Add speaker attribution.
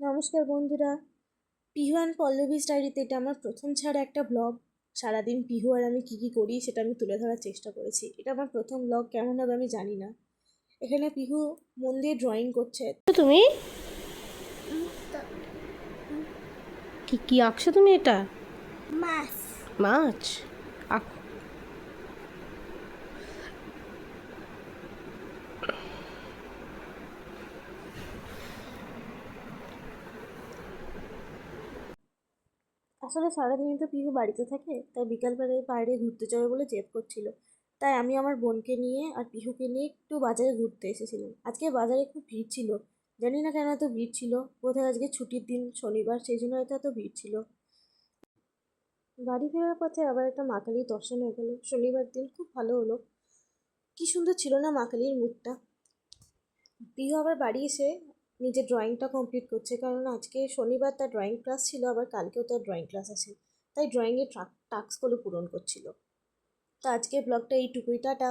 Speaker 1: নমস্কার বন্ধুরা, পিহু অ্যান্ড পল্লবীস ডায়েরিতে এটা আমার প্রথম ছাড়া একটা ব্লগ। সারাদিন পিহু আর আমি কী কী করি সেটা আমি তুলে ধরার চেষ্টা করেছি। এটা আমার প্রথম ব্লগ, কেমন হবে আমি জানি না। এখানে পিহু মন দিয়ে ড্রয়িং করছে।
Speaker 2: তুমি কি কি আঁকছো তুমি? এটা
Speaker 3: মাছ।
Speaker 2: মাছ আঁকো।
Speaker 1: আসলে সারাদিনই তো পিহু বাড়িতে থাকে, তাই বিকালবেলায় বাইরে ঘুরতে যাবে বলে জেদ করছিল। তাই আমি আমার বোনকে নিয়ে আর পিহুকে নিয়ে একটু বাজারে ঘুরতে এসেছিলাম। আজকে বাজারে খুব ভিড় ছিল, জানি না কেন এত ভিড় ছিল। বোধহয় আজকে ছুটির দিন, শনিবার, সেই জন্য হয়তো এত ভিড় ছিল। বাড়ি ফেরার পথে আবার একটা মা কালীর দর্শন হয়ে গেল। শনিবার দিন খুব ভালো হলো। কি সুন্দর ছিল না মা কালীর মুখটা। পিহু আবার বাড়ি এসে নিজের ড্রয়িংটা কমপ্লিট করছে, কারণ আজকে শনিবার তার ড্রয়িং ক্লাস ছিল, আবার কালকেও তার ড্রয়িং ক্লাস আছে। তাই ড্রয়িংয়ের টাস্কগুলো পূরণ করছিল। তো আজকের ব্লগটা এইটুকুই, টাটা।